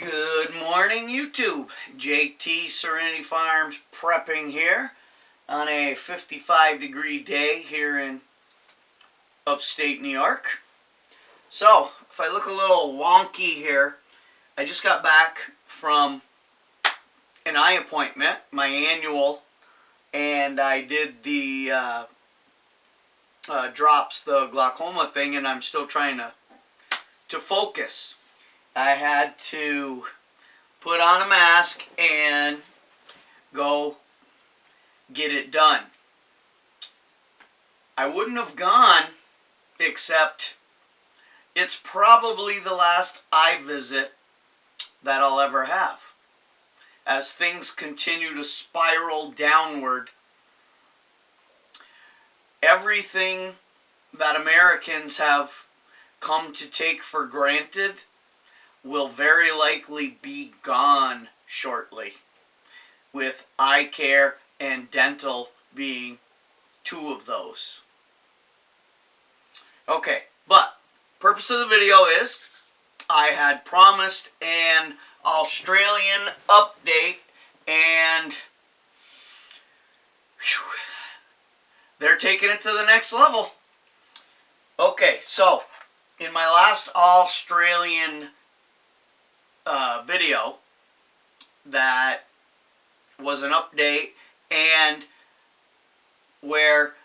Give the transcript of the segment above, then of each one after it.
Good morning, YouTube. JT Serenity Farms prepping here on a 55-degree day here in upstate New York. So, if I look a little wonky here, I just got back from an eye appointment, my annual, and I did the drops, the glaucoma thing, and I'm still trying to focus. I had to put on a mask and go get it done. I wouldn't have gone, except it's probably the last eye visit that I'll ever have. As things continue to spiral downward, everything that Americans have come to take for granted will very likely be gone shortly, with eye care and dental being two of those. Okay, but purpose of the video is I had promised an Australian update, and they're taking it to the next level. Okay, so in my last Australian video, that was an update, and where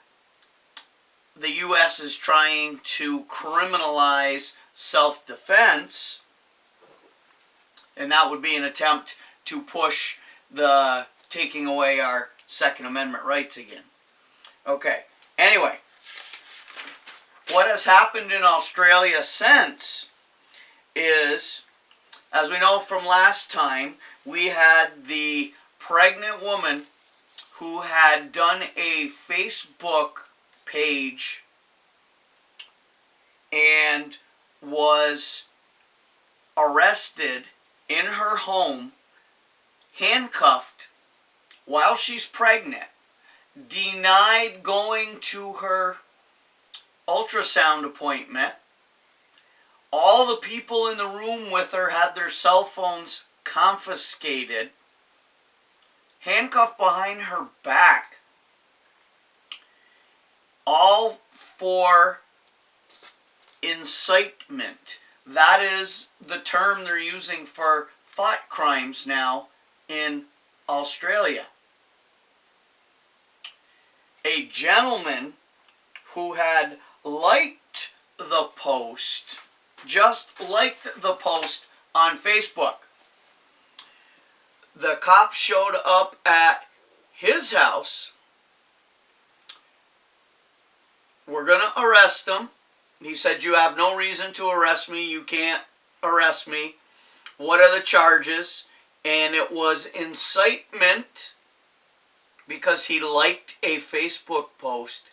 the U.S. is trying to criminalize self-defense, and that would be an attempt to push the taking away our Second Amendment rights again. Okay, anyway, what has happened in Australia since is, as we know from last time, we had the pregnant woman who had done a Facebook page and was arrested in her home, handcuffed while she's pregnant, denied going to her ultrasound appointment. All the people in the room with her had their cell phones confiscated, handcuffed behind her back, all for incitement. That is the term they're using for thought crimes now in Australia. A gentleman who had liked the post, just liked the post on Facebook. The cops showed up at his house. We're going to arrest him. He said, "You have no reason to arrest me. You can't arrest me. What are the charges?" And it was incitement because he liked a Facebook post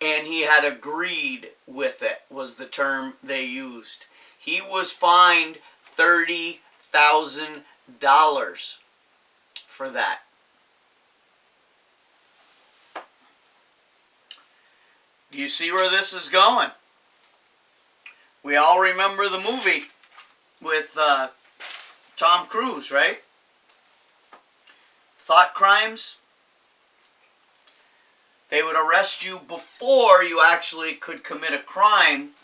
and he had agreed with it, was the term they used. He was fined $30,000 for that. Do you see where this is going? We all remember the movie with Tom Cruise, right? Thought crimes. They would arrest you before you actually could commit a crime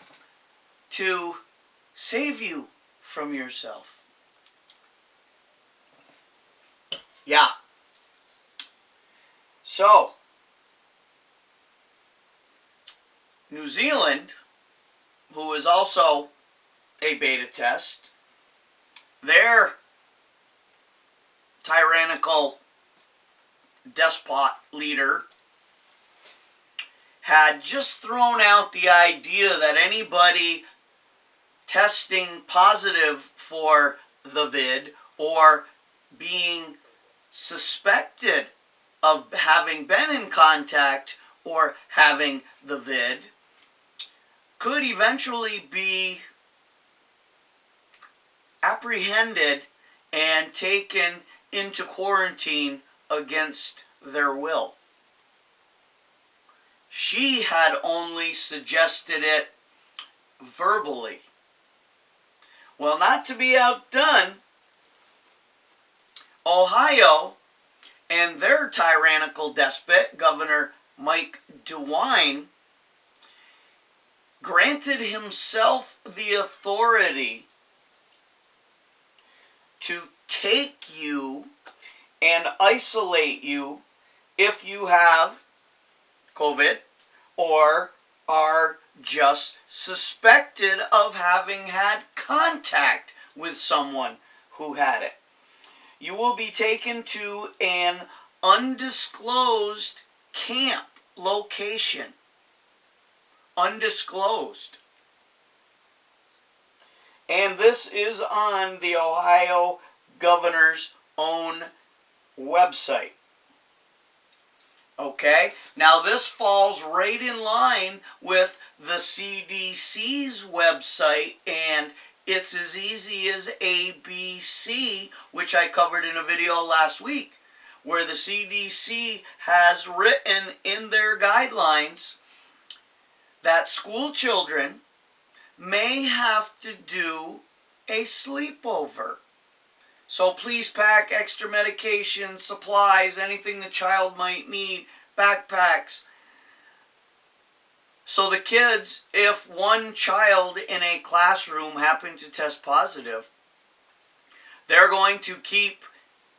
to save you from yourself. Yeah. So, New Zealand, who is also a beta test, their tyrannical despot leader had just thrown out the idea that anybody testing positive for the vid or being suspected of having been in contact or having the vid could eventually be apprehended and taken into quarantine against their will. She had only suggested it verbally. Well, not to be outdone, Ohio and their tyrannical despot, Governor Mike DeWine, granted himself the authority to take you and isolate you if you have COVID or are just suspected of having had contact with someone who had it. You will be taken to an undisclosed camp location. Undisclosed. And this is on the Ohio governor's own website. Okay, now this falls right in line with the CDC's website, and it's as easy as ABC, which I covered in a video last week, where the CDC has written in their guidelines that school children may have to do a sleepover. So please pack extra medication, supplies, anything the child might need, backpacks. So the kids, if one child in a classroom happened to test positive, they're going to keep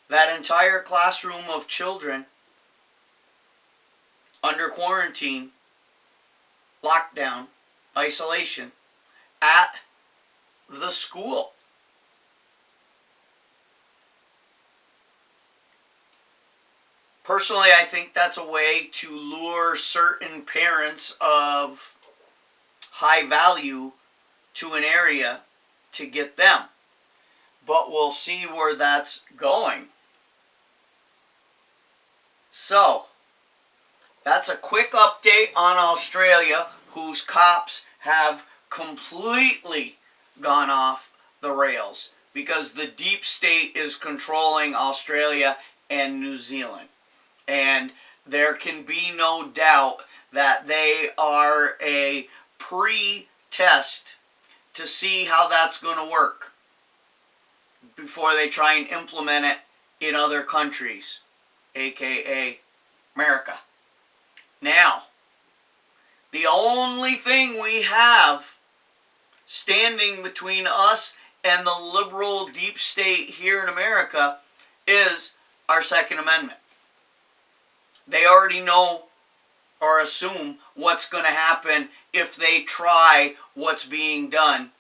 that entire classroom of children under quarantine, lockdown, isolation at the school. Personally, I think that's a way to lure certain parents of high value to an area to get them. But we'll see where that's going. So, that's a quick update on Australia, whose cops have completely gone off the rails because the deep state is controlling Australia and New Zealand. And there can be no doubt that they are a pre-test to see how that's going to work before they try and implement it in other countries, aka America. Now, the only thing we have standing between us and the liberal deep state here in America is our Second Amendment. They already know or assume what's going to happen if they try what's being done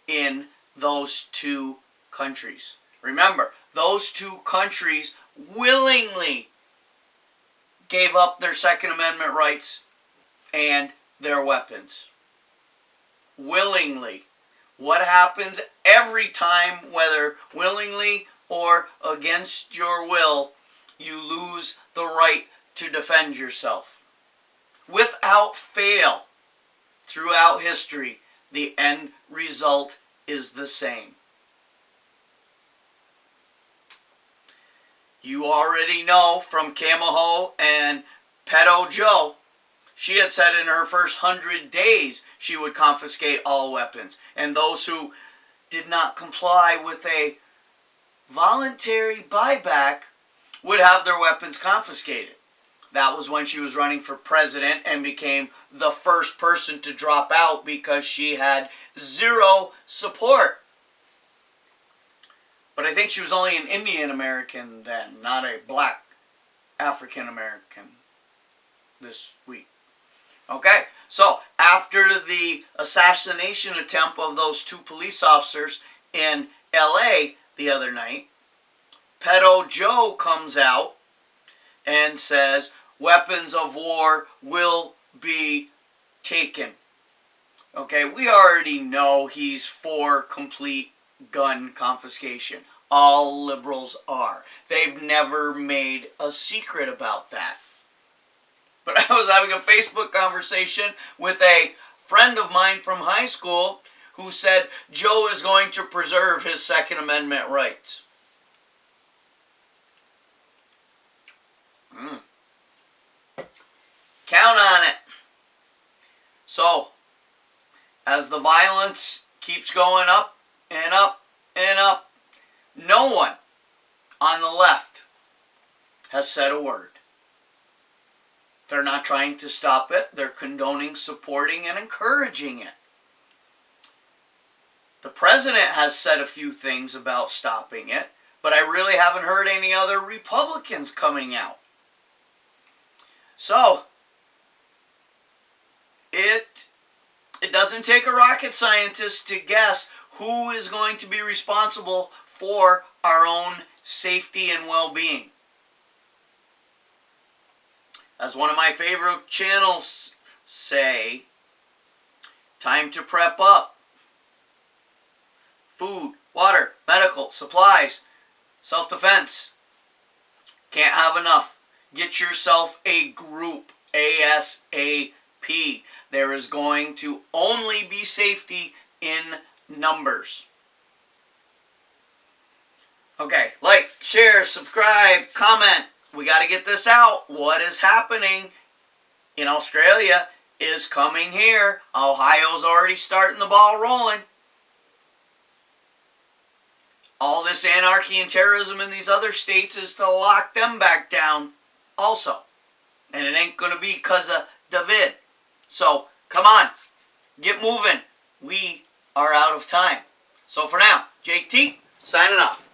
in those two countries. Remember, those two countries willingly gave up their Second Amendment rights and their weapons. Willingly. What happens every time, whether willingly or against your will, you lose the right to defend yourself. Without fail, throughout history, the end result is the same. You already know from Camaho and Pedo Joe, she had said in her first 100 days she would confiscate all weapons. And those who did not comply with a voluntary buyback would have their weapons confiscated. That was when she was running for president and became the first person to drop out because she had zero support. But I think she was only an Indian American then, not a black African American this week. Okay, so after the assassination attempt of those two police officers in LA the other night, Pedo Joe comes out and says weapons of war will be taken. Okay, we already know he's for complete gun confiscation. All liberals are. They've never made a secret about that. But I was having a Facebook conversation with a friend of mine from high school who said Joe is going to preserve his Second Amendment rights. Count on it. So, as the violence keeps going up and up and up, no one on the left has said a word. They're not trying to stop it. They're condoning, supporting, and encouraging it. The president has said a few things about stopping it, but I really haven't heard any other Republicans coming out. So, it doesn't take a rocket scientist to guess who is going to be responsible for our own safety and well-being. As one of my favorite channels say, time to prep up. Food, water, medical, supplies, self-defense. Can't have enough. Get yourself a group ASAP. There is going to only be safety in numbers. Okay, like, share, subscribe, comment. We got to get this out. What is happening in Australia is coming here. Ohio's already starting the ball rolling. All this anarchy and terrorism in these other states is to lock them back down also. And it ain't going to be because of David. So, come on. Get moving. We are out of time. So for now, JT, signing off.